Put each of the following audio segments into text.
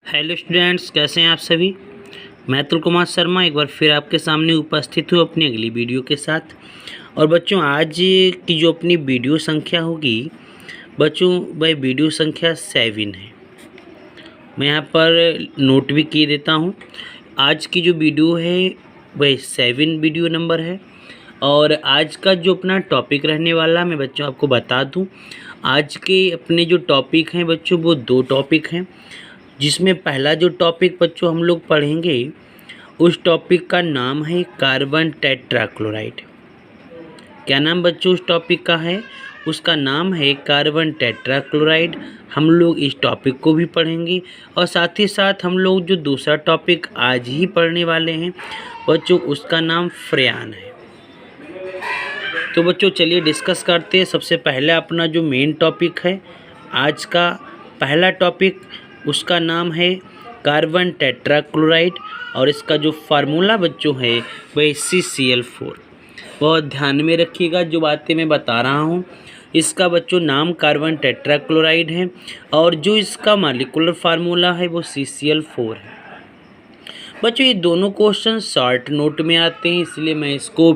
Hello students, कैसे हैं आप सभी। मैं अतुल कुमार शर्मा एक बार फिर आपके सामने उपस्थित हूँ अपनी अगली वीडियो के साथ। और बच्चों, आज की जो अपनी वीडियो संख्या होगी बच्चों, वह वीडियो संख्या 7 है। मैं यहाँ पर नोट भी किए देता हूँ। आज की जो वीडियो है वह 7 वीडियो नंबर है। और आज का जो अपना टॉपिक रहने वाला, मैं बच्चों आपको बता दूँ, आज के अपने जो टॉपिक हैं बच्चों, वो 2 टॉपिक हैं। जिसमें पहला जो टॉपिक बच्चों हम लोग पढ़ेंगे, उस टॉपिक का नाम है कार्बन टेट्राक्लोराइड। क्या नाम बच्चों उस टॉपिक का है? उसका नाम है कार्बन टेट्राक्लोराइड। हम लोग इस टॉपिक को भी पढ़ेंगे और साथ ही साथ हम लोग जो दूसरा टॉपिक आज ही पढ़ने वाले हैं बच्चों, उसका नाम फ्रेयान है। तो बच्चों चलिए डिस्कस करते हैं। सबसे पहले अपना जो मेन टॉपिक है आज का पहला टॉपिक, उसका नाम है कार्बन टेट्राक्लोराइड। और इसका जो फार्मूला बच्चों है वह CCl4। बहुत ध्यान में रखिएगा जो बातें मैं बता रहा हूँ। इसका बच्चों नाम कार्बन टेट्राक्लोराइड है और जो इसका मॉलिक्यूलर फार्मूला है वो CCl4 है। बच्चों ये दोनों क्वेश्चन शॉर्ट नोट में आते हैं, इसलिए मैं इसको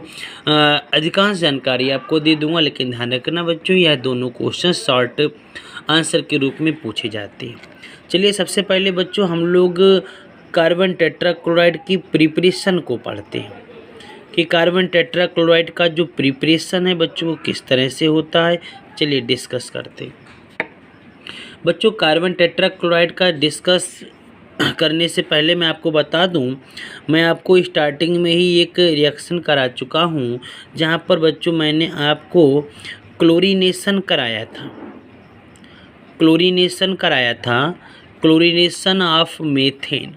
अधिकांश जानकारी आपको दे दूंगा। लेकिन ध्यान रखना बच्चों, यह दोनों क्वेश्चन शॉर्ट आंसर के रूप में पूछे जाते हैं। चलिए सबसे पहले बच्चों हम लोग कार्बन टेट्राक्लोराइड की प्रिपरेशन को पढ़ते हैं कि कार्बन टेट्राक्लोराइड का जो प्रिपरेशन है बच्चों वो किस तरह से होता है। चलिए डिस्कस करते हैं। बच्चों कार्बन टेट्राक्लोराइड का डिस्कस करने से पहले मैं आपको बता दूं, मैं आपको स्टार्टिंग में ही एक रिएक्शन करा चुका हूं, जहां पर बच्चों मैंने आपको क्लोरीनेशन कराया था। Chlorination of methane.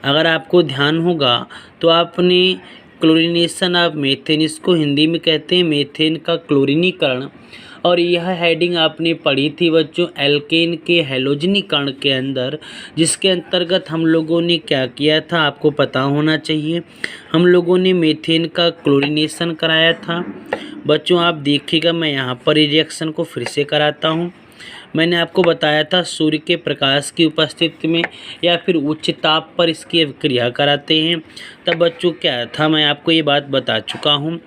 अगर आपको ध्यान होगा तो आपने क्लोरीनेशन ऑफ मीथेन, इसको हिंदी में कहते हैं मीथेन का क्लोरीनीकरण, और यह हेडिंग आपने पढ़ी थी बच्चों एल्केन के हैलोजनीकरण के अंदर, जिसके अंतर्गत हम लोगों ने क्या किया था आपको पता होना चाहिए। हम लोगों ने मीथेन का क्लोरीनेशन कराया था। बच्चों आप देखिएगा, मैं यहाँ पर रिएक्शन को फिर से कराता हूँ। मैंने आपको बताया था सूर्य के प्रकाश की उपस्थिति में या फिर उच्च ताप पर इसकी अभिक्रिया कराते हैं। तब बच्चों क्या था, मैं आपको ये बात बता चुका हूँ।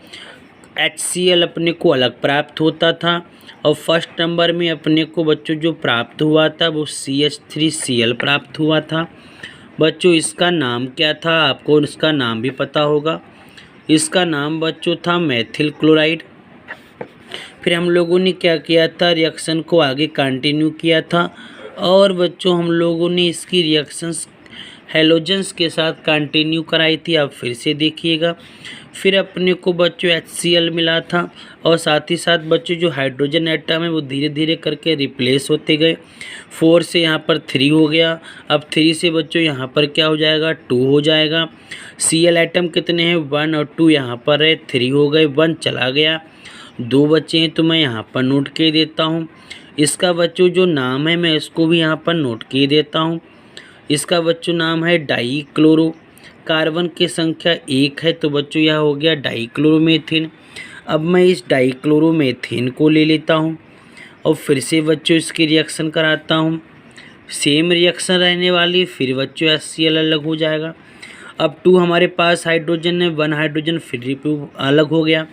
HCl अपने को अलग प्राप्त होता था और फर्स्ट नंबर में अपने को बच्चों जो प्राप्त हुआ था वो CH3Cl प्राप्त हुआ था। बच्चों इसका नाम क्या था, आपको इसका नाम भी पता होगा। इसका नाम बच्चों था मेथिल क्लोराइड। फिर हम लोगों ने क्या किया था, रिएक्शन को आगे कंटिन्यू किया था और बच्चों हम लोगों ने इसकी रिएक्शंस हैलोजेंस के साथ कंटिन्यू कराई थी। आप फिर से देखिएगा। फिर अपने को बच्चों HCl मिला था और साथ ही साथ बच्चों जो हाइड्रोजन एटम है वो धीरे धीरे करके रिप्लेस होते गए। 4 से यहाँ पर 3 हो गया। अब 3 से बच्चों यहाँ पर क्या हो जाएगा, 2 हो जाएगा। Cl एटम कितने हैं, 1 और 2 यहाँ पर है, 3 हो गए, 1 चला गया, 2 बच्चे हैं तो मैं यहाँ पर नोट किए देता हूँ। इसका बच्चों जो नाम है मैं इसको भी यहाँ पर नोट किए देता हूँ। इसका बच्चों नाम है डाईक्लोरो। कार्बन की संख्या 1 है तो बच्चों यह हो गया डाईक्लोरोमेथेन। अब मैं इस डाईक्लोरोमेथेन को ले लेता हूँ और फिर से बच्चों इसकी रिएक्शन कराता हूँ। सेम रिएक्शन रहने वाली, फिर बच्चों HCl अलग हो जाएगा। अब 2 हमारे पास हाइड्रोजन है, 1 हाइड्रोजन फिर अलग हो गया।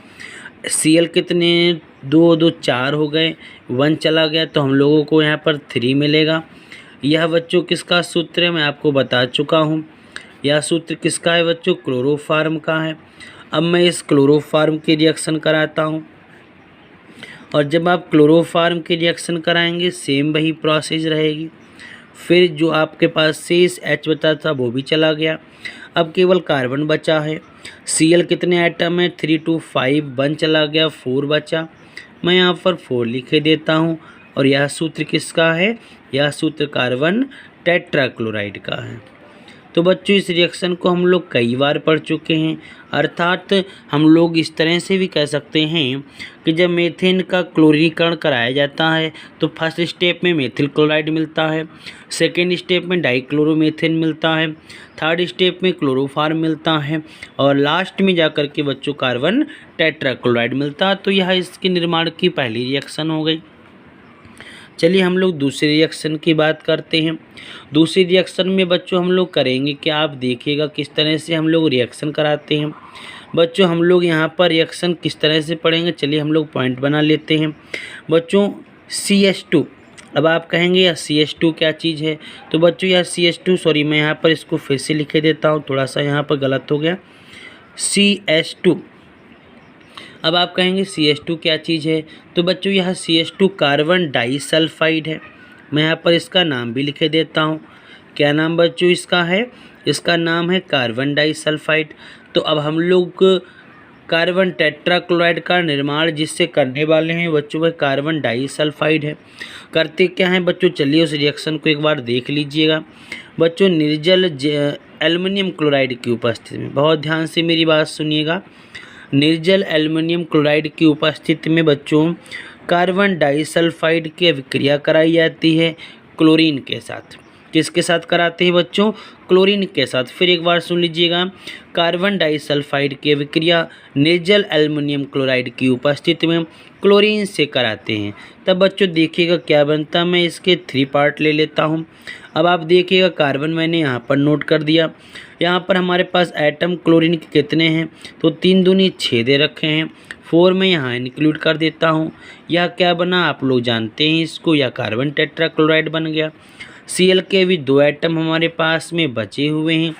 Cl कितने, 2 2 4 हो गए, 1 चला गया तो हम लोगों को यहाँ पर 3 मिलेगा। यह बच्चों किसका सूत्र है मैं आपको बता चुका हूँ। यह सूत्र किसका है बच्चों, क्लोरोफार्म का है। अब मैं इस क्लोरोफार्म की रिएक्शन कराता हूँ और जब आप क्लोरोफार्म की रिएक्शन कराएंगे सेम वही प्रोसेस रहेगी। फिर जो आपके पास शेष H बचा था वो भी चला गया। अब केवल कार्बन बचा है। Cl कितने एटम है, 3 2 5, 1 चला गया, 4 बचा। मैं यहाँ पर 4 लिखे देता हूँ और यह सूत्र किसका है, यह सूत्र कार्बन टेट्राक्लोराइड का है। तो बच्चों इस रिएक्शन को हम लोग कई बार पढ़ चुके हैं। अर्थात हम लोग इस तरह से भी कह सकते हैं कि जब मीथेन का क्लोरीकरण कराया जाता है तो फर्स्ट स्टेप में मेथिल क्लोराइड मिलता है, सेकेंड स्टेप में डाईक्लोरोमेथेन मिलता है, थर्ड स्टेप में क्लोरोफार्म मिलता है और लास्ट में जाकर के बच्चों कार्बन टेट्राक्लोराइड मिलता है। तो यह इसके निर्माण की पहली रिएक्शन हो गई। चलिए हम लोग दूसरे रिएक्शन की बात करते हैं। दूसरी रिएक्शन में बच्चों हम लोग करेंगे कि आप देखिएगा किस तरह से हम लोग रिएक्शन कराते हैं। बच्चों हम लोग यहाँ पर रिएक्शन किस तरह से पढ़ेंगे, चलिए हम लोग पॉइंट बना लेते हैं। बच्चों CH2, अब आप कहेंगे यार CH2 क्या चीज़ है, तो बच्चों यार CH2 सॉरी मैं यहाँ पर इसको फिर से लिखे देता हूँ, थोड़ा सा यहाँ पर गलत हो गया। CH2, अब आप कहेंगे CH2 क्या चीज़ है, तो बच्चों यह CH2 कार्बन डाइसल्फाइड है। मैं यहाँ पर इसका नाम भी लिखे देता हूँ। क्या नाम बच्चों इसका है, इसका नाम है कार्बन डाइसल्फाइड। तो अब हम लोग कार्बन टेट्राक्लोराइड का निर्माण जिससे करने वाले हैं बच्चों वह कार्बन डाइसल्फाइड है। करते क्या है बच्चों, चलिए उस रिएक्शन को एक बार देख लीजिएगा। बच्चों निर्जल एल्युमिनियम क्लोराइड की उपस्थिति में, बहुत ध्यान से मेरी बात सुनिएगा, निर्जल एल्युमिनियम क्लोराइड की उपस्थिति में बच्चों कार्बन डाइसल्फाइड की अभिक्रिया कराई जाती है क्लोरीन के साथ। किसके साथ कराते हैं बच्चों, क्लोरीन के साथ। फिर एक बार सुन लीजिएगा, कार्बन डाइसल्फाइड की अभिक्रिया निर्जल एल्युमिनियम क्लोराइड की उपस्थिति में क्लोरीन से कराते हैं। तब बच्चों देखिएगा क्या बनता है, मैं इसके 3 पार्ट ले लेता हूँ। अब आप देखिएगा कार्बन मैंने यहाँ पर नोट कर दिया। यहाँ पर हमारे पास एटम क्लोरीन के कितने हैं, तो 3 दूनी 6 दे रखे हैं, 4 में यहाँ इंक्लूड कर देता हूँ। यह क्या बना आप लोग जानते हैं इसको, यह कार्बन टेट्राक्लोराइड बन गया। Cl के भी 2 एटम हमारे पास में बचे हुए हैं।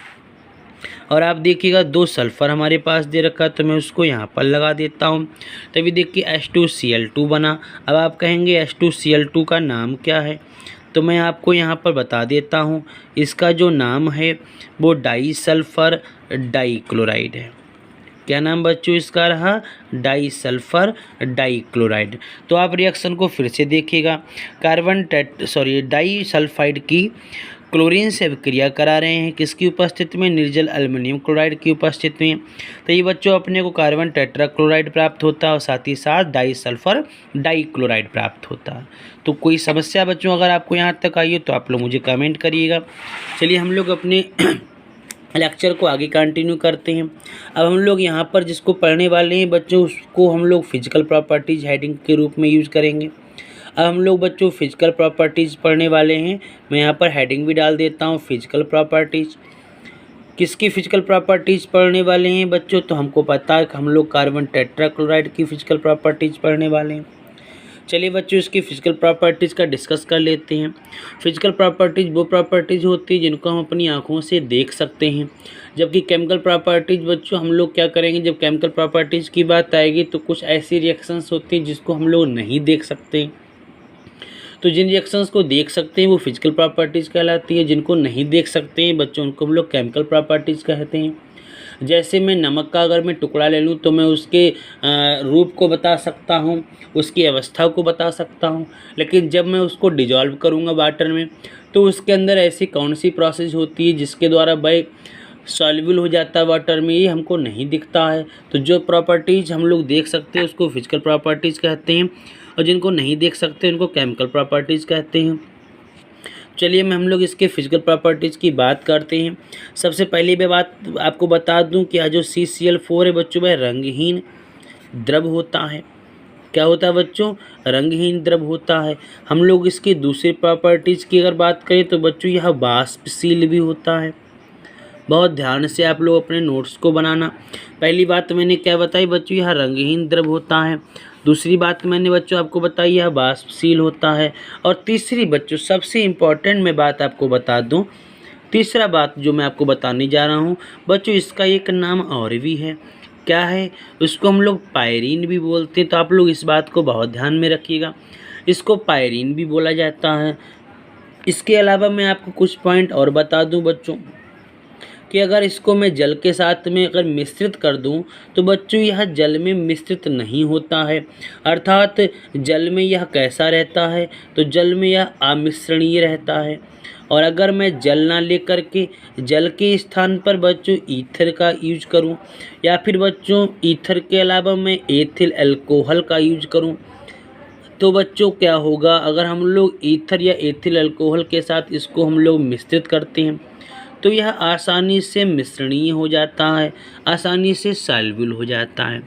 और आप देखिएगा 2 सल्फ़र हमारे पास दे रखा है, तो मैं उसको यहाँ पर लगा देता हूँ। तभी देखिए H2Cl2 बना। अब आप कहेंगे H2Cl2 का नाम क्या है, तो मैं आपको यहाँ पर बता देता हूँ। इसका जो नाम है वो डाइसल्फ़र डाइक्लोराइड है। क्या नाम बच्चों इसका रहा, डाइसल्फ़र डाइक्लोराइड। तो आप रिएक्शन को फिर से देखिएगा, कार्बन डाइसल्फाइड की क्लोरीन से अभिक्रिया करा रहे हैं किसकी उपस्थिति में, निर्जल एल्युमिनियम क्लोराइड की उपस्थिति में। तो ये बच्चों अपने को कार्बन टेट्राक्लोराइड प्राप्त होता है और साथ ही साथ डाइसल्फर डाइक्लोराइड प्राप्त होता है। तो कोई समस्या बच्चों अगर आपको यहाँ तक आई हो तो आप लोग मुझे कमेंट करिएगा। चलिए हम लोग अपने लेक्चर को आगे कंटिन्यू करते हैं। अब हम लोग यहाँ पर जिसको पढ़ने वाले हैं बच्चों उसको हम लोग फिजिकल प्रॉपर्टीज़ हेडिंग के रूप में यूज़ करेंगे। अब हम लोग बच्चों फिजिकल प्रॉपर्टीज़ पढ़ने वाले हैं। मैं यहाँ पर हेडिंग भी डाल देता हूँ, फिजिकल प्रॉपर्टीज़। किसकी फिजिकल प्रॉपर्टीज़ पढ़ने वाले हैं बच्चों, तो हमको पता है कि हम लोग कार्बन टेट्राक्लोराइड की फिजिकल प्रॉपर्टीज़ पढ़ने वाले हैं। चलिए बच्चों इसकी फिजिकल प्रॉपर्टीज़ का डिस्कस कर लेते हैं। फिजिकल प्रॉपर्टीज़ वो प्रॉपर्टीज़ होती है जिनको हम अपनी आँखों से देख सकते हैं, जबकि केमिकल प्रॉपर्टीज़ बच्चों हम लोग क्या करेंगे, जब केमिकल प्रॉपर्टीज़ की बात आएगी तो कुछ ऐसी रिएक्शंस होती हैं जिसको हम लोग नहीं देख सकते। तो जिन रिएक्शंस को देख सकते हैं वो फिजिकल प्रॉपर्टीज़ कहलाती है, जिनको नहीं देख सकते हैं बच्चों उनको हम लोग केमिकल प्रॉपर्टीज़ कहते हैं। जैसे मैं नमक का अगर मैं टुकड़ा ले लूँ तो मैं उसके रूप को बता सकता हूँ, उसकी अवस्था को बता सकता हूँ, लेकिन जब मैं उसको डिजॉल्व करूँगा वाटर में तो उसके अंदर ऐसी कौन सी प्रोसेस होती है जिसके द्वारा वह सॉल्युबल हो जाता है वाटर में, ये हमको नहीं दिखता है। तो जो प्रॉपर्टीज़ हम लोग देख सकते हैं उसको फिजिकल प्रॉपर्टीज़ कहते हैं और जिनको नहीं देख सकते उनको केमिकल प्रॉपर्टीज़ कहते हैं। चलिए मैं हम लोग इसके फिजिकल प्रॉपर्टीज़ की बात करते हैं। सबसे पहली मैं बात आपको बता दूं कि जो CCl4 है बच्चों वह रंगहीन द्रव होता है। क्या होता है बच्चों, रंगहीन द्रव होता है। हम लोग इसकी दूसरी प्रॉपर्टीज़ की अगर बात करें तो बच्चों यह वाष्पशील भी होता है। बहुत ध्यान से आप लोग अपने नोट्स को बनाना। पहली बात मैंने क्या बताई बच्चों, यह रंगहीन द्रव होता है। दूसरी बात मैंने बच्चों आपको बताई यह वाष्पशील होता है। और तीसरी बच्चों सबसे इम्पॉर्टेंट मैं बात आपको बता दूं, तीसरा बात जो मैं आपको बताने जा रहा हूं बच्चों इसका एक नाम और भी है। क्या है, उसको हम लोग पायरीन भी बोलते हैं। तो आप लोग इस बात को बहुत ध्यान में रखिएगा, इसको पायरीन भी बोला जाता है। इसके अलावा मैं आपको कुछ पॉइंट और बता दूँ बच्चों कि अगर इसको मैं जल के साथ में अगर मिश्रित कर दूं तो बच्चों यह जल में मिश्रित नहीं होता है। अर्थात जल में यह कैसा रहता है, तो जल में यह अमिश्रणीय रहता है। और अगर मैं जल ना लेकर के जल के स्थान पर बच्चों ईथर का यूज करूं, या फिर बच्चों ईथर के अलावा मैं एथिल अल्कोहल का यूज करूं, तो बच्चों क्या होगा, अगर हम लोग ईथर या एथिल अल्कोहल के साथ इसको हम लोग मिश्रित करते हैं तो यह आसानी से मिश्रणीय हो जाता है, आसानी से सॉल्युबल हो जाता है।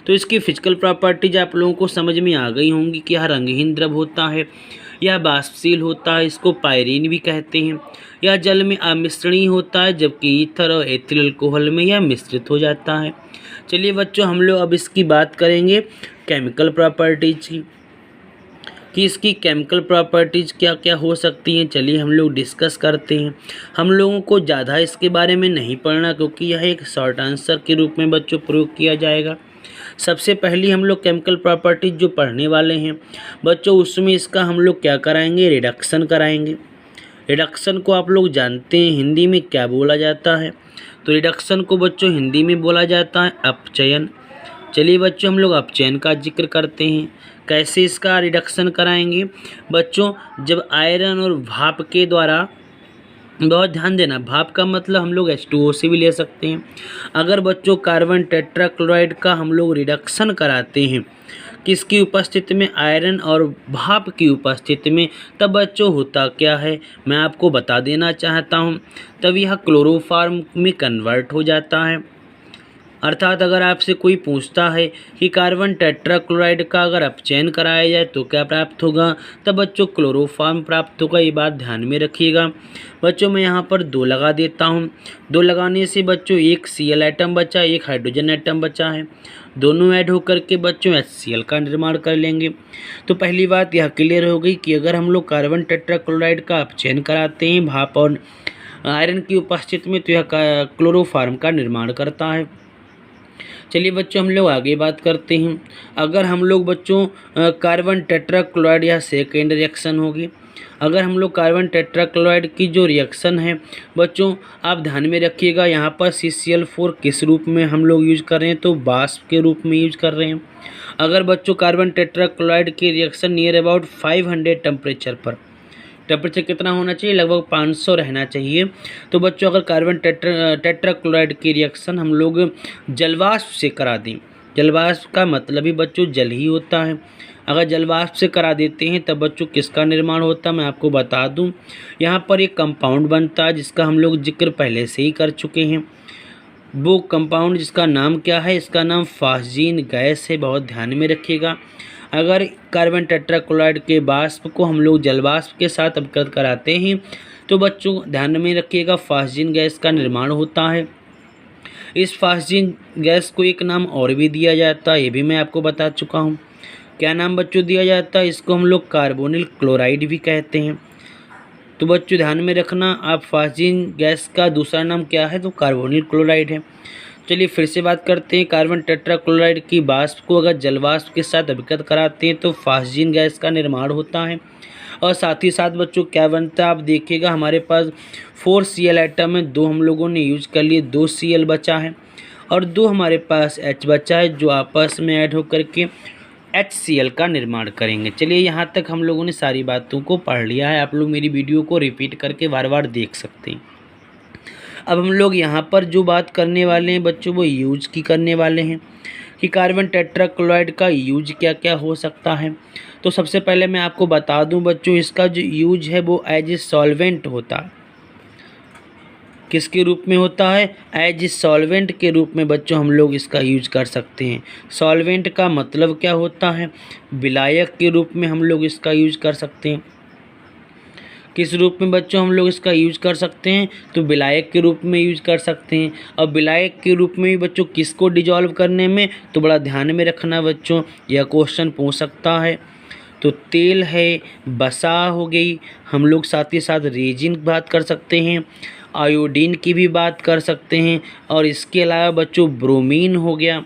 तो इसकी फिजिकल प्रॉपर्टीज आप लोगों को समझ में आ गई होंगी कि यह रंगहीन द्रव होता है, यह वाष्पशील होता है, इसको पायरीन भी कहते हैं। यह जल में अमिश्रणीय होता है, जबकि ईथर और एथिल अल्कोहल में यह मिश्रित हो जाता है। चलिए बच्चों, हम लोग अब इसकी बात करेंगे केमिकल प्रॉपर्टीज की, कि इसकी केमिकल प्रॉपर्टीज़ क्या क्या हो सकती हैं। चलिए हम लोग डिस्कस करते हैं। हम लोगों को ज़्यादा इसके बारे में नहीं पढ़ना, क्योंकि यह एक शॉर्ट आंसर के रूप में बच्चों प्रयोग किया जाएगा। सबसे पहली हम लोग केमिकल प्रॉपर्टीज जो पढ़ने वाले हैं बच्चों, उसमें इसका हम लोग क्या कराएंगे, रिडक्शन कराएंगे। रिडक्शन को आप लोग जानते हैं हिंदी में क्या बोला जाता है, तो रिडक्शन को बच्चों हिंदी में बोला जाता है अपचयन। चलिए बच्चों, हम लोग अपचयन का जिक्र करते हैं। कैसे इसका रिडक्शन कराएंगे बच्चों, जब आयरन और भाप के द्वारा, बहुत ध्यान देना, भाप का मतलब हम लोग H2O से भी ले सकते हैं। अगर बच्चों कार्बन टेट्राक्लोराइड का हम लोग रिडक्शन कराते हैं किसकी उपस्थिति में, आयरन और भाप की उपस्थिति में, तब बच्चों होता क्या है मैं आपको बता देना चाहता हूं। तब यह क्लोरोफॉर्म में कन्वर्ट हो जाता है। अर्थात अगर आपसे कोई पूछता है कि कार्बन टेट्राक्लोराइड का अगर अपचयन कराया जाए तो क्या प्राप्त होगा, तब बच्चों क्लोरोफॉर्म प्राप्त होगा। ये बात ध्यान में रखिएगा। बच्चों मैं यहाँ पर 2 लगा देता हूँ। 2 लगाने से बच्चों एक Cl एटम बचा, एक हाइड्रोजन एटम बचा है। दोनों ऐड होकर के बच्चों HCl का निर्माण कर लेंगे। तो पहली बात यह क्लियर हो गई कि अगर हम लोग कार्बन टेट्राक्लोराइड का अपचयन कराते हैं भाप और आयरन की उपस्थिति में, तो यह क्लोरोफॉर्म का निर्माण करता है। चलिए बच्चों, हम लोग आगे बात करते हैं। अगर हम लोग बच्चों कार्बन टेट्राक्लोराइड, या सेकेंड रिएक्शन होगी। अगर हम लोग कार्बन टेट्राक्लोराइड की जो रिएक्शन है बच्चों, आप ध्यान में रखिएगा, यहाँ पर CCl4 किस रूप में हम लोग यूज कर रहे हैं, तो वाष्प के रूप में यूज कर रहे हैं। अगर बच्चों कार्बन टेट्राक्लोराइड की रिएक्शन नियर अबाउट 500 टेम्परेचर पर, टेम्परेचर कितना होना चाहिए, लगभग 500 रहना चाहिए। तो बच्चों अगर कार्बन टेट्राक्लोराइड की रिएक्शन हम लोग जलवाष्प से करा दें, जलवाष्प का मतलब ही बच्चों जल ही होता है। अगर जलवाष्प से करा देते हैं तब बच्चों किसका निर्माण होता है मैं आपको बता दूं। यहाँ पर एक कंपाउंड बनता है जिसका हम लोग जिक्र पहले से ही कर चुके हैं। वो कंपाउंड जिसका नाम क्या है, इसका नाम फॉस्जीन गैस है। बहुत ध्यान में रखिएगा। अगर कार्बन टेट्राक्लोराइड के वाष्प को हम लोग जलवाष्प के साथ अवगत कराते हैं तो बच्चों ध्यान में रखिएगा फॉस्जीन गैस का निर्माण होता है। इस फॉस्जीन गैस को एक नाम और भी दिया जाता है, ये भी मैं आपको बता चुका हूँ। क्या नाम बच्चों दिया जाता है, इसको हम लोग कार्बोनिल क्लोराइड भी कहते हैं। तो बच्चों ध्यान में रखना, आप फॉस्जीन गैस का दूसरा नाम क्या है, तो कार्बोनिल क्लोराइड है। चलिए फिर से बात करते हैं। कार्बन टेट्राक्लोराइड की वाष्प को अगर जलवाष्प के साथ अभिगत कराते हैं तो फॉस्जीन गैस का निर्माण होता है। और साथ ही साथ बच्चों क्या बनता है, आप देखिएगा हमारे पास 4 Cl एटम है, 2 हम लोगों ने यूज कर लिए, 2 Cl बचा है और 2 हमारे पास H बचा है, जो आपस में ऐड होकर के HCl का निर्माण करेंगे। चलिए यहाँ तक हम लोगों ने सारी बातों को पढ़ लिया है। आप लोग मेरी वीडियो को रिपीट करके बार बार देख सकते हैं। अब हम लोग यहाँ पर जो बात करने वाले हैं बच्चों, वो यूज की करने वाले हैं कि कार्बन टेट्राक्लोराइड का यूज क्या क्या हो सकता है। तो सबसे पहले मैं आपको बता दूं बच्चों, इसका जो यूज है वो एज ए सॉल्वेंट होता है। किसके रूप में होता है, एज ए सॉल्वेंट के रूप में बच्चों हम लोग इसका यूज कर सकते हैं। सॉल्वेंट का मतलब क्या होता है, विलायक के रूप में हम लोग इसका यूज कर सकते हैं। किस रूप में बच्चों हम लोग इसका यूज कर सकते हैं, तो विलायक के रूप में यूज कर सकते हैं। और विलायक के रूप में भी बच्चों किसको डिजॉल्व करने में, तो बड़ा ध्यान में रखना बच्चों, यह क्वेश्चन पूछ सकता है। तो तेल है, बसा हो गई, हम लोग साथ ही साथ रेजिन की बात कर सकते हैं, आयोडीन की भी बात कर सकते हैं, और इसके अलावा बच्चों ब्रोमीन हो गया।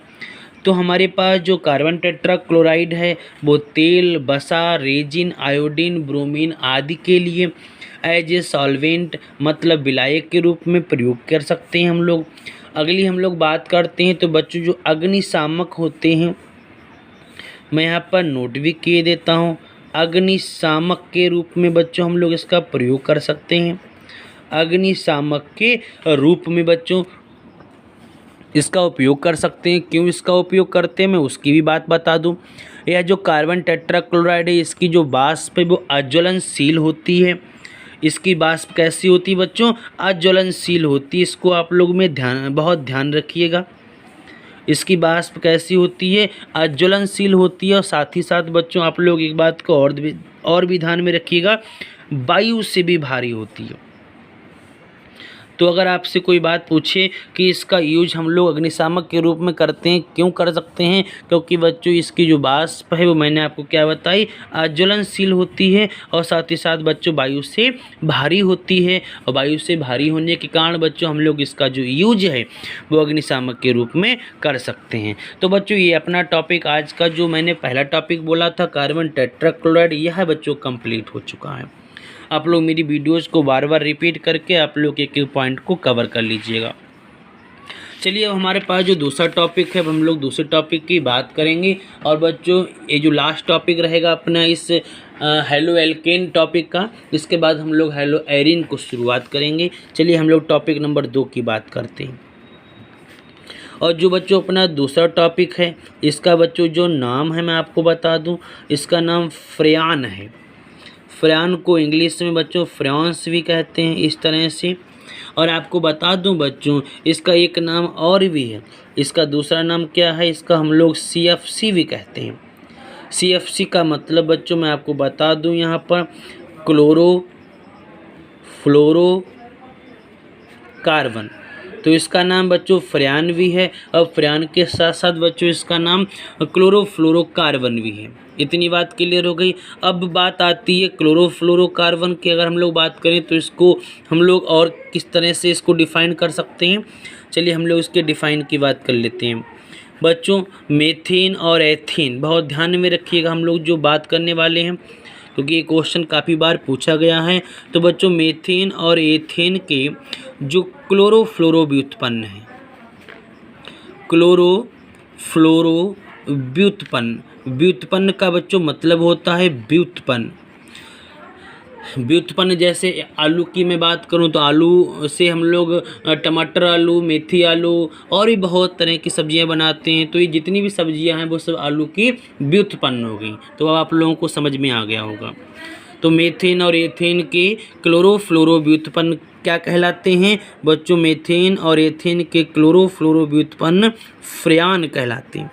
तो हमारे पास जो कार्बन टेट्राक्लोराइड है वो तेल, बसा, रेजिन, आयोडीन, ब्रोमीन आदि के लिए एज ए सॉल्वेंट मतलब विलायक के रूप में प्रयोग कर सकते हैं हम लोग। अगली हम लोग बात करते हैं तो बच्चों जो अग्निशामक होते हैं, मैं यहाँ पर नोट भी किए देता हूँ। अग्निशामक के रूप में बच्चों हम लोग इसका प्रयोग कर सकते हैं। अग्निशामक के रूप में बच्चों इसका उपयोग कर सकते हैं। क्यों इसका उपयोग करते हैं मैं उसकी भी बात बता दूं। यह जो कार्बन टेट्राक्लोराइड है इसकी जो वाष्प है वो अज्वलनशील होती है। इसकी वाष्प कैसी होती है बच्चों, अज्वलनशील होती है। इसको आप लोग में बहुत ध्यान रखिएगा। इसकी वाष्प कैसी होती है, अज्वलनशील होती है। और साथ ही साथ बच्चों आप लोग एक बात को और भी ध्यान में रखिएगा, वायु से भी भारी होती है। तो अगर आपसे कोई बात पूछे कि इसका यूज हम लोग अग्निशामक के रूप में करते हैं, क्यों कर सकते हैं, क्योंकि बच्चों इसकी जो वाष्प है वो मैंने आपको क्या बताई, ज्वलनशील होती है और साथ ही साथ बच्चों वायु से भारी होती है। और वायु से भारी होने के कारण बच्चों हम लोग इसका जो यूज है वो अग्निशामक के रूप में कर सकते हैं। तो बच्चों ये अपना टॉपिक आज का जो मैंने पहला टॉपिक बोला था कार्बन टेट्राक्लोराइड, यह बच्चों कंप्लीट हो चुका है। आप लोग मेरी वीडियोज़ को बार बार रिपीट करके आप लोग एक एक पॉइंट को कवर कर लीजिएगा। चलिए अब हमारे पास जो दूसरा टॉपिक है, अब हम लोग दूसरे टॉपिक की बात करेंगे। और बच्चों ये जो लास्ट टॉपिक रहेगा अपना इस हेलो एल्केन टॉपिक का, इसके बाद हम लोग हेलो एरिन को शुरुआत करेंगे। चलिए हम लोग टॉपिक नंबर 2 की बात करते हैं। और जो बच्चों अपना दूसरा टॉपिक है, इसका बच्चों जो नाम है मैं आपको बता दूं, इसका नाम फ्रेयान है। फ्रेयान को इंग्लिश में बच्चों फ्रेंस भी कहते हैं इस तरह से। और आपको बता दूं बच्चों इसका एक नाम और भी है, इसका दूसरा नाम क्या है, इसका हम लोग CFC भी कहते हैं। CFC का मतलब बच्चों मैं आपको बता दूं यहाँ पर क्लोरो फ्लोरो कार्बन। तो इसका नाम बच्चों फ्रेयान भी है और फ्रेयान के साथ साथ बच्चों इसका नाम क्लोरोफ्लोरोकार्बन भी है। इतनी बात क्लियर हो गई। अब बात आती है क्लोरोफ्लोरोकार्बन की। अगर हम लोग बात करें तो इसको हम लोग और किस तरह से इसको डिफ़ाइन कर सकते हैं, चलिए हम लोग इसके डिफ़ाइन की बात कर लेते हैं। बच्चों मेथेन और एथेन बहुत ध्यान में रखिएगा हम लोग जो बात करने वाले हैं, क्योंकि ये क्वेश्चन काफ़ी बार पूछा गया है। तो बच्चों मेथेन और एथेन के जो क्लोरोफ्लोरो व्युत्पन्न है, क्लोरोफ्लोरो व्युत्पन्न का बच्चों मतलब होता है व्युत्पन्न। जैसे आलू की मैं बात करूं तो आलू से हम लोग टमाटर आलू, मेथी आलू और भी बहुत तरह की सब्जियां बनाते हैं। तो ये जितनी भी सब्जियां हैं वो सब आलू की व्युत्पन्न हो गई। तो अब आप लोगों को समझ में आ गया होगा। तो मेथेन और एथेन के क्लोरोफ्लोरो व्युत्पन्न क्या कहलाते हैं बच्चों, मेथेन और एथेन के क्लोरोफ्लोरो व्युत्पन्न फ्रेयान कहलाते हैं।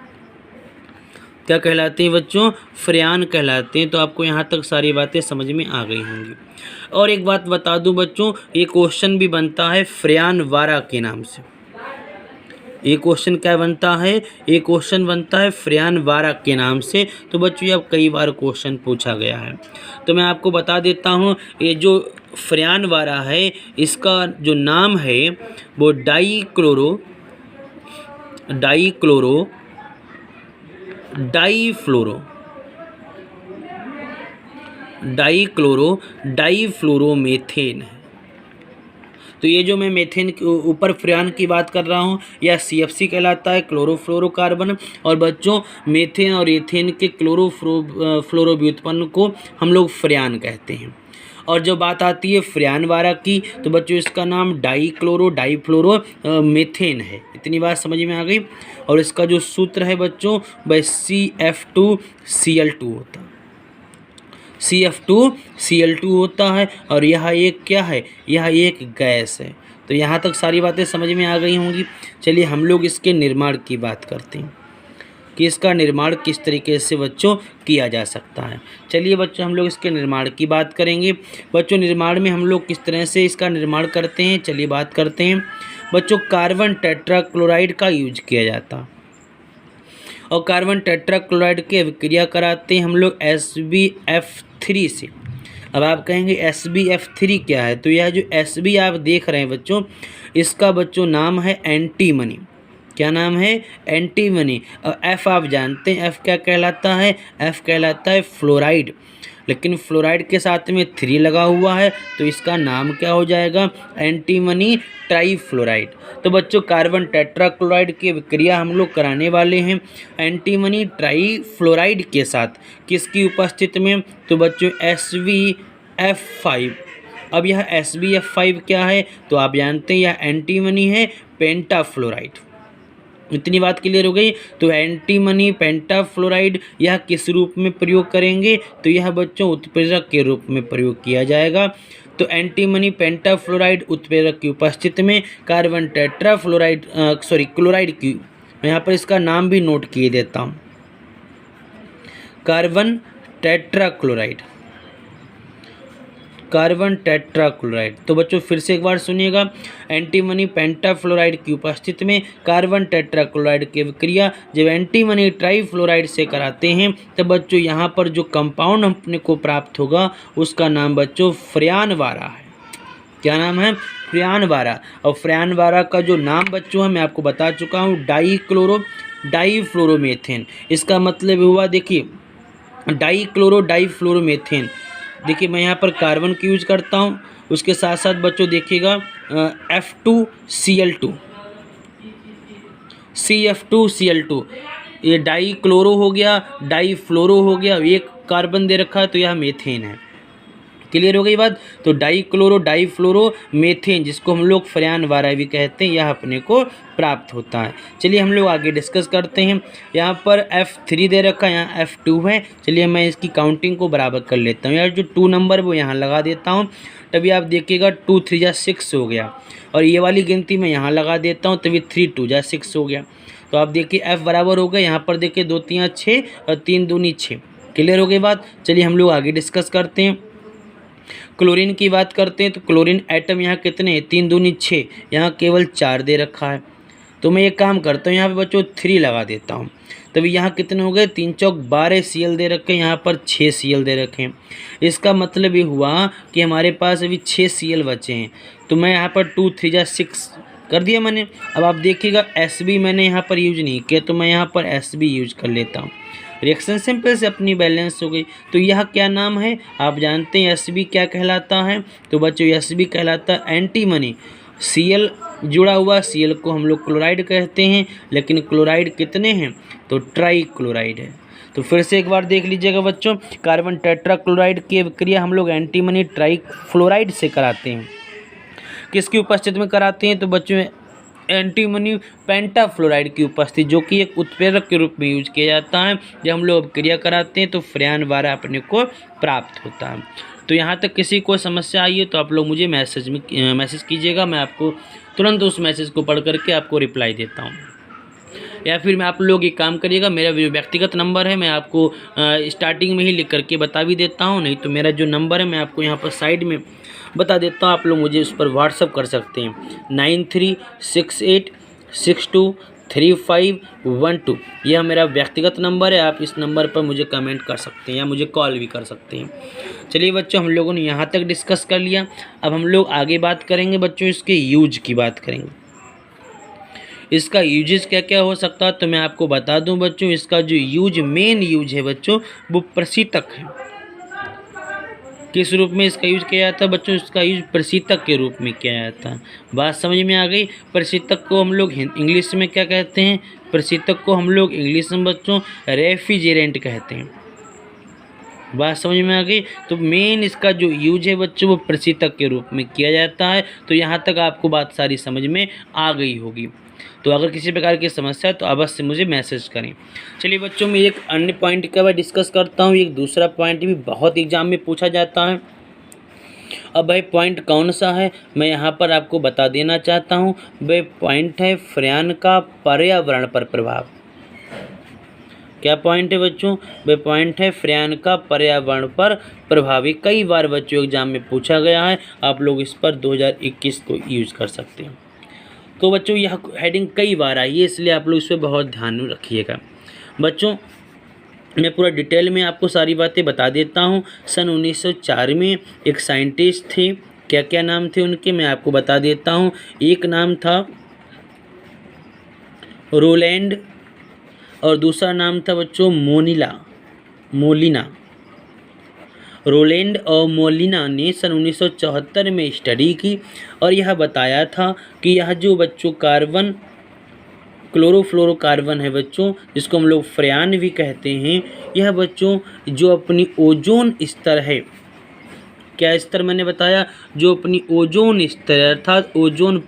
क्या कहलाते हैं बच्चों, फ्रेयान कहलाते हैं। तो आपको यहाँ तक सारी बातें समझ में आ गई होंगी। और एक बात बता दूं बच्चों, ये क्वेश्चन भी बनता है फ्रेयान वारा के नाम से। ये क्वेश्चन क्या बनता है, ये क्वेश्चन बनता है फ्रेयान वारा के नाम से। तो बच्चों अब कई बार क्वेश्चन पूछा गया है, तो मैं आपको बता देता हूँ। ये जो फ्रेयान वारा है इसका जो नाम है वो डाईफ्लोरोमेथेन है। तो ये जो मैं मेथेन के ऊपर फ्रेयान की बात कर रहा हूँ यह CFC कहलाता है, क्लोरोफ्लोरोकार्बन। और बच्चों मेथेन और एथेन के क्लोरोफ्लोरो व्युत्पन्न को हम लोग फ्रेयान कहते हैं। और जब बात आती है फ्रेयान वारा की तो बच्चों इसका नाम डाईफ्लोरो मेथेन है। इतनी बात समझ में आ गई। और इसका जो सूत्र है बच्चों वह CF2Cl2 होता है, CF2Cl2 होता है। और यह एक क्या है, यह एक गैस है। तो यहाँ तक सारी बातें समझ में आ गई होंगी। चलिए हम लोग इसके निर्माण की बात करते हैं कि इसका निर्माण किस तरीके से बच्चों किया जा सकता है। चलिए बच्चों हम लोग इसके निर्माण की बात करेंगे। बच्चों निर्माण में हम लोग किस तरह से इसका निर्माण करते हैं, चलिए बात करते हैं। बच्चों कार्बन टेट्राक्लोराइड का यूज किया जाता है और कार्बन टेट्राक्लोराइड की अभिक्रिया कराते हैं हम लोग SbF3 से। अब आप कहेंगे SbF3 क्या है, तो यह जो Sb आप देख रहे हैं बच्चों, इसका बच्चों नाम है एंटीमनी। क्या नाम है, एंटीमनी। और F आप जानते हैं F क्या कहलाता है, F कहलाता है फ्लोराइड। लेकिन फ्लोराइड के साथ में 3 लगा हुआ है तो इसका नाम क्या हो जाएगा, एंटीमनी ट्राईफ्लोराइड। तो बच्चों कार्बन टेट्राक्लोराइड की विक्रिया हम लोग कराने वाले हैं एंटीमनी ट्राईफ्लोराइड के साथ, किसकी उपस्थिति में, तो बच्चों SbF5। अब यह SbF5 क्या है, तो आप जानते हैं यह एंटीमनी है पेंटाफ्लोराइड। इतनी बात क्लियर हो गई। तो एंटीमनी पेंटाफ्लोराइड यह किस रूप में प्रयोग करेंगे, तो यह बच्चों उत्प्रेरक के रूप में प्रयोग किया जाएगा। तो एंटीमनी पेंटाफ्लोराइड उत्प्रेरक की उपस्थिति में कार्बन टेट्राफ्लोराइड क्लोराइड की मैं यहाँ पर इसका नाम भी नोट किए देता हूँ, कार्बन टेट्राक्लोराइड, कार्बन टेट्राक्लोराइड। तो बच्चों फिर से एक बार सुनिएगा, एंटीमनी पेंटाफ्लोराइड की उपस्थिति में कार्बन टेट्राक्लोराइड की विक्रिया जब एंटीमनी ट्राईफ्लोराइड से कराते हैं तब बच्चों यहाँ पर जो कंपाउंड अपने को प्राप्त होगा उसका नाम बच्चों फ्रेयानवारा है। क्या नाम है? फ्रेयानवारा। और फ्रेयानवारा का जो नाम बच्चों है मैं आपको बता चुका हूँ, डाईफ्लोरोमेथेन। इसका मतलब हुआ, देखिए डाईफ्लोरोमेथेन। देखिए मैं यहाँ पर कार्बन की यूज करता हूँ, उसके साथ साथ बच्चों देखिएगा F2Cl2, CF2Cl2, ये डाईक्लोरो हो गया, डाईफ्लोरो हो गया, एक कार्बन दे रखा है तो यह मेथेन है। क्लियर हो गई बात? तो डाईक्लोरो डाईफ्लोरो मेथेन, जिसको हम लोग फ्रेयानवारा भी कहते हैं, यह अपने को प्राप्त होता है। चलिए हम लोग आगे डिस्कस करते हैं। यहाँ पर F3 दे रखा है, यहाँ F2 है। चलिए मैं इसकी काउंटिंग को बराबर कर लेता हूँ। यार जो 2 नंबर वो यहाँ लगा देता हूँ, तभी आप देखिएगा 2 3 जा 6 हो गया, और ये वाली गिनती मैं यहाँ लगा देता हूँ, तभी 3 2 जा 6 हो गया। तो आप देखिए F बराबर हो गया, यहाँ पर देखिए 2 3 6 और 3 दूनी 6। क्लियर हो गई बात? चलिए हम लोग आगे डिस्कस करते हैं। क्लोरीन की बात करते हैं तो क्लोरीन एटम यहाँ कितने हैं? 3 दूनी 6, यहाँ केवल 4 दे रखा है। तो मैं एक काम करता हूँ, यहाँ पे बच्चों 3 लगा देता हूँ, तभी यहाँ कितने हो गए? 3 चौक 12 Cl दे रखे हैं, यहाँ पर 6 Cl दे रखे हैं। इसका मतलब ये हुआ कि हमारे पास अभी 6 Cl बचे हैं। तो मैं यहाँ पर 2 3 जा 6 कर दिया मैंने। अब आप देखिएगा Sb मैंने यहाँ पर यूज नहीं किया, तो मैं यहाँ पर Sb यूज कर लेता हूँ। रिएक्शन सिंपल से अपनी बैलेंस हो गई। तो यह क्या नाम है? आप जानते हैं Sb क्या कहलाता है? तो बच्चों Sb कहलाता है एंटीमनी। Cl जुड़ा हुआ, Cl को हम लोग क्लोराइड कहते हैं, लेकिन क्लोराइड कितने हैं? तो ट्राई क्लोराइड है। तो फिर से एक बार देख लीजिएगा बच्चों, कार्बन टेट्राक्लोराइड की विक्रिया हम लोग एंटीमनी ट्राईफ्लोराइड से कराते हैं। किसकी उपस्थिति में कराते हैं? तो बच्चों एंटीमनी पेंटाफ्लोराइड की उपस्थिति, जो कि एक उत्प्रेरक के रूप में यूज किया जाता है। जब हम लोग क्रिया कराते हैं तो फ्रेयानवारा अपने को प्राप्त होता है। तो यहाँ तक किसी को समस्या आई है तो आप लोग मुझे मैसेज कीजिएगा, मैं आपको तुरंत उस मैसेज को पढ़ करके आपको रिप्लाई देता हूँ। या फिर मैं आप लोग एक काम करिएगा, मेरा जो व्यक्तिगत नंबर है मैं आपको स्टार्टिंग में ही लिख करके बता भी देता हूँ, नहीं तो मेरा जो नंबर है मैं आपको यहाँ पर साइड में बता देता हूँ, आप लोग मुझे उस पर व्हाट्सअप कर सकते हैं। 9368623512, यह मेरा व्यक्तिगत नंबर है। आप इस नंबर पर मुझे कमेंट कर सकते हैं या मुझे कॉल भी कर सकते हैं। चलिए बच्चों, हम लोगों ने यहाँ तक डिस्कस कर लिया। अब हम लोग आगे बात करेंगे बच्चों, इसके यूज की बात करेंगे। इसका यूजेस क्या क्या हो सकता है, तो मैं आपको बता दूं बच्चों, इसका जो मेन यूज है बच्चों, वो प्रशीतक है। किस रूप में इसका यूज किया जाता है बच्चों? इसका यूज प्रशीतक के रूप में किया जाता है। बात समझ में आ गई? प्रशीतक को हम लोग इंग्लिश में क्या कहते हैं? प्रशीतक को हम लोग इंग्लिश में बच्चों रेफ्रिजरेंट कहते हैं। बात समझ में आ गई? तो मेन इसका जो यूज है बच्चों वो प्रशीतक के रूप में किया जाता है। तो यहाँ तक आपको बात सारी समझ में आ गई होगी। तो अगर किसी प्रकार की समस्या है तो अवश्य मुझे मैसेज करें। चलिए बच्चों, मैं एक अन्य पॉइंट के बारे डिस्कस करता हूँ। एक दूसरा पॉइंट भी बहुत एग्जाम में पूछा जाता है। अब भाई पॉइंट कौन सा है मैं यहाँ पर आपको बता देना चाहता हूँ। वह पॉइंट है फ्रेयान का पर्यावरण पर प्रभाव। क्या पॉइंट है बच्चों? वह पॉइंट है फ्रेयान का पर्यावरण पर प्रभाव। कई बार बच्चों एग्जाम में पूछा गया है, आप लोग इस पर 2021 को यूज कर सकते हैं। तो बच्चों यह हेडिंग कई बार आई है, इसलिए आप लोग इस पर बहुत ध्यान रखिएगा। बच्चों मैं पूरा डिटेल में आपको सारी बातें बता देता हूँ। सन 1904 में एक साइंटिस्ट थे, क्या क्या नाम थे उनके मैं आपको बता देता हूँ। एक नाम था रोलैंड और दूसरा नाम था बच्चों मोलिना। रोलैंड और मोलिना ने सन 1974 में स्टडी की और यह बताया था कि यह जो बच्चों कार्बन क्लोरोफ्लोरोकार्बन है बच्चों, जिसको हम लोग फ्रेयान भी कहते हैं, यह बच्चों जो अपनी ओजोन स्तर है, क्या स्तर मैंने बताया? जो अपनी ओजोन स्तर अर्थात ओजोन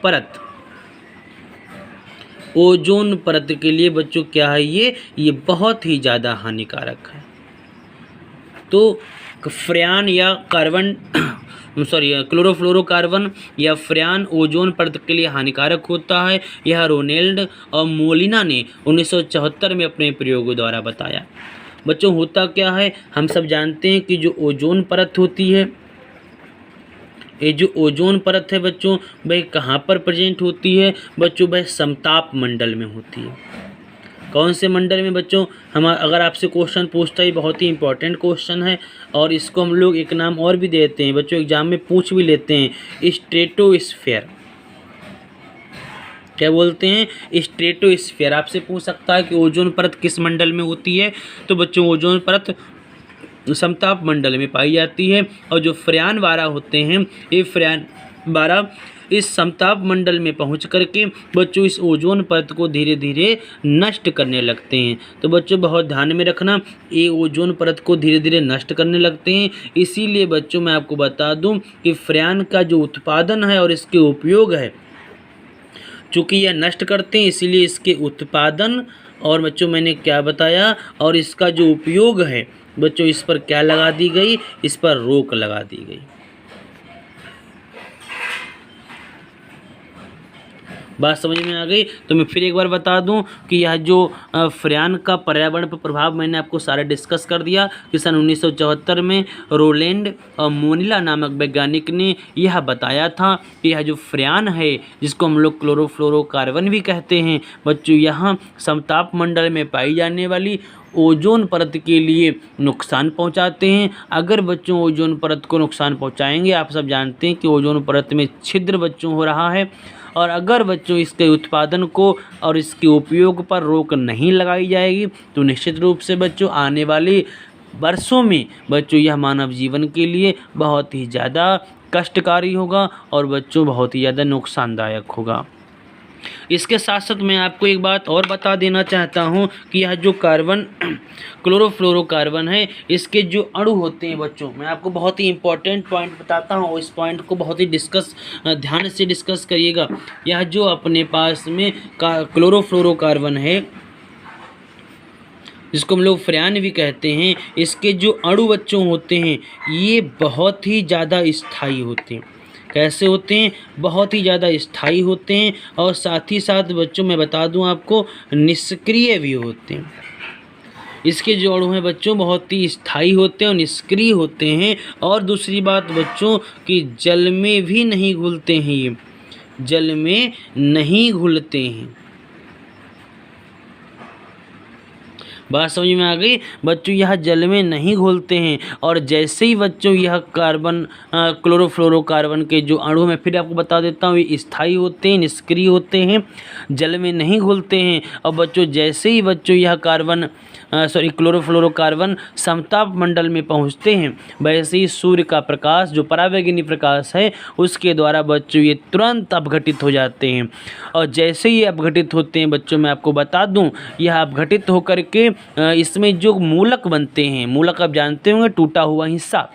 परत के लिए बच्चों क्या है, ये बहुत ही ज़्यादा हानिकारक है। तो फ्रेन या कार्बन क्लोरोफ्लोरोकार्बन या फ्रेन ओजोन परत के लिए हानिकारक होता है। यह रोनेल्ड और मोलिना ने 1974 में अपने प्रयोगों द्वारा बताया। बच्चों होता क्या है, हम सब जानते हैं कि जो ओजोन परत होती है, ये जो ओजोन परत है बच्चों, वह कहाँ पर प्रेजेंट होती है बच्चों? वह समताप मंडल में होती है। कौन से मंडल में बच्चों? हम अगर आपसे क्वेश्चन पूछता है, बहुत ही इंपॉर्टेंट क्वेश्चन है और इसको हम लोग एक नाम और भी देते हैं बच्चों, एग्जाम में पूछ भी लेते हैं, स्ट्रेटोस्फीयर। क्या बोलते हैं? स्ट्रेटोस्फीयर। आपसे पूछ सकता है कि ओजोन परत किस मंडल में होती है, तो बच्चों ओजोन परत समताप मंडल में पाई जाती है। और जो फ्रेन 12 होते हैं, ये फ्रेन 12 इस समताप मंडल में पहुंच करके बच्चों इस ओजोन परत को धीरे धीरे नष्ट करने लगते हैं। तो बच्चों बहुत ध्यान में रखना, ये ओजोन परत को धीरे धीरे नष्ट करने लगते हैं। इसीलिए बच्चों मैं आपको बता दूं कि फ्रेन का जो उत्पादन है और इसके उपयोग है, चूँकि यह नष्ट करते हैं इसीलिए इसके उत्पादन और बच्चों मैंने क्या बताया, और इसका जो उपयोग है बच्चों, इस पर क्या लगा दी गई? इस पर रोक लगा दी गई। बात समझ में आ गई? तो मैं फिर एक बार बता दूं कि यह जो फ्रेन का पर्यावरण पर प्रभाव मैंने आपको सारा डिस्कस कर दिया कि सन 1974 में रोलेंड और मोनिला नामक वैज्ञानिक ने यह बताया था कि यह जो फ्रेन है, जिसको हम लोग क्लोरोफ्लोरोकार्बन भी कहते हैं बच्चों, यहाँ समताप मंडल में पाई जाने वाली ओजोन परत के लिए नुकसान पहुंचाते हैं। अगर बच्चों ओजोन परत को नुकसान पहुंचाएंगे, आप सब जानते हैं कि ओजोन परत में छिद्र बच्चों हो रहा है, और अगर बच्चों इसके उत्पादन को और इसके उपयोग पर रोक नहीं लगाई जाएगी तो निश्चित रूप से बच्चों आने वाले वर्षों में बच्चों यह मानव जीवन के लिए बहुत ही ज़्यादा कष्टकारी होगा और बच्चों बहुत ही ज़्यादा नुकसानदायक होगा। इसके साथ साथ मैं आपको एक बात और बता देना चाहता हूं कि यह जो कार्बन क्लोरोफ्लोरोकार्बन है, इसके जो अणु होते हैं बच्चों, मैं आपको बहुत ही इंपॉर्टेंट पॉइंट बताता हूं, इस पॉइंट को बहुत ही ध्यान से डिस्कस करिएगा। यह जो अपने पास में क्लोरोफ्लोरोकार्बन है, जिसको हम लोग फ्रेन भी कहते हैं, इसके जो अणु बच्चों होते हैं ये बहुत ही ज़्यादा स्थायी होते हैं। कैसे होते हैं? बहुत ही ज़्यादा स्थायी होते हैं और साथ ही साथ बच्चों मैं बता दूं आपको निष्क्रिय भी होते हैं। इसके जो अणु हैं बच्चों बहुत ही स्थायी होते हैं और निष्क्रिय होते हैं। और दूसरी बात बच्चों कि जल में भी नहीं घुलते हैं, ये जल में नहीं घुलते हैं। बात समझ में आ गई बच्चों? यह जल में नहीं घुलते हैं और जैसे ही बच्चों यह कार्बन क्लोरोफ्लोरोकार्बन के जो अणु मैं फिर आपको बता देता हूँ, ये स्थायी होते हैं, निष्क्रिय होते हैं, जल में नहीं घुलते हैं। और बच्चों जैसे ही बच्चों यह क्लोरोफ्लोरोकार्बन समताप मंडल में पहुँचते हैं, वैसे ही सूर्य का प्रकाश जो परावैंगनी प्रकाश है उसके द्वारा बच्चों ये तुरंत अपघटित हो जाते हैं। और जैसे ही अपघटित होते हैं बच्चों मैं आपको बता दूं, यह अपघटित होकर के इसमें जो मूलक बनते हैं, मूलक आप जानते होंगे टूटा हुआ हिस्सा,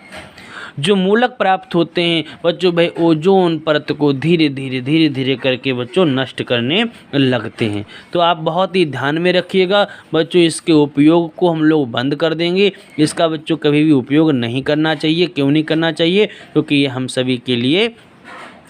जो मूलक प्राप्त होते हैं बच्चों वह ओजोन परत को धीरे धीरे करके बच्चों नष्ट करने लगते हैं। तो आप बहुत ही ध्यान में रखिएगा बच्चों, इसके उपयोग को हम लोग बंद कर देंगे। इसका बच्चों कभी भी उपयोग नहीं करना चाहिए। क्यों नहीं करना चाहिए? क्योंकि ये हम सभी के लिए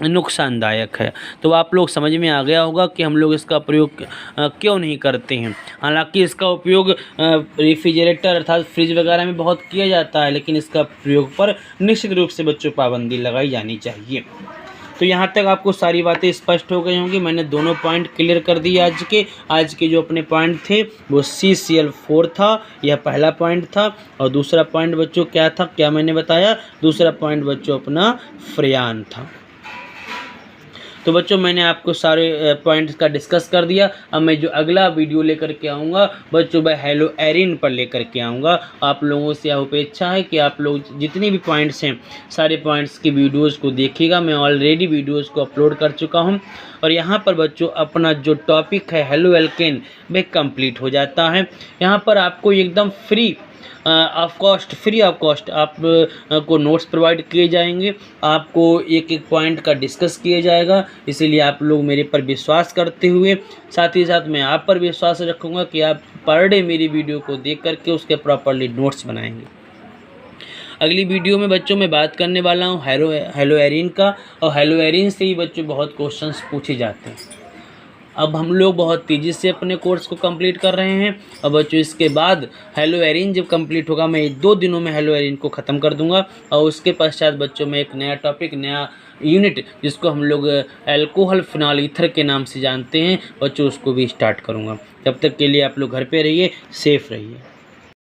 नुकसानदायक है। तो आप लोग समझ में आ गया होगा कि हम लोग इसका प्रयोग क्यों नहीं करते हैं। हालांकि इसका उपयोग रेफ्रिजरेटर अर्थात फ्रिज वगैरह में बहुत किया जाता है, लेकिन इसका प्रयोग पर निश्चित रूप से बच्चों पाबंदी लगाई जानी चाहिए। तो यहाँ तक आपको सारी बातें स्पष्ट हो गई होंगी। मैंने दोनों पॉइंट क्लियर कर दिए। आज के जो अपने पॉइंट थे वो CCl4 था, यह पहला पॉइंट था। और दूसरा पॉइंट बच्चों क्या था, क्या मैंने बताया? दूसरा पॉइंट बच्चों अपना फ्रेन था। तो बच्चों मैंने आपको सारे पॉइंट्स का डिस्कस कर दिया। अब मैं जो अगला वीडियो लेकर के आऊँगा बच्चों मैं हेलो एरिन पर लेकर के आऊँगा। आप लोगों से यह अपेक्षा है कि आप लोग जितने भी पॉइंट्स हैं सारे पॉइंट्स की वीडियोज़ को देखिएगा। मैं ऑलरेडी वीडियोज़ को अपलोड कर चुका हूँ और यहाँ पर बच्चों अपना जो टॉपिक है हेलो एल्केन वह कंप्लीट हो जाता है। यहाँ पर आपको एकदम फ्री ऑफ कॉस्ट आप को नोट्स प्रोवाइड किए जाएंगे। आपको एक एक पॉइंट का डिस्कस किया जाएगा। इसीलिए आप लोग मेरे पर विश्वास करते हुए साथ ही साथ मैं आप पर विश्वास रखूँगा कि आप पर डे मेरी वीडियो को देख करके उसके प्रॉपरली नोट्स बनाएंगे। अगली वीडियो में बच्चों मैं बात करने वाला हूँ हेलोएरिन का, और हेलोएरिन से ही बच्चों बहुत क्वेश्चंस पूछे जाते हैं। अब हम लोग बहुत तेज़ी से अपने कोर्स को कंप्लीट कर रहे हैं, और बच्चों इसके बाद हेलोएरिन जब कंप्लीट होगा मैं 2 दिनों में हेलोएरिन को ख़त्म कर दूंगा, और उसके पश्चात बच्चों में एक नया टॉपिक, नया यूनिट जिसको हम लोग अल्कोहल फिनॉल ईथर के नाम से जानते हैं बच्चों, उसको भी स्टार्ट करूंगा। तब तक के लिए आप लोग घर पे रहिए, सेफ रहिए।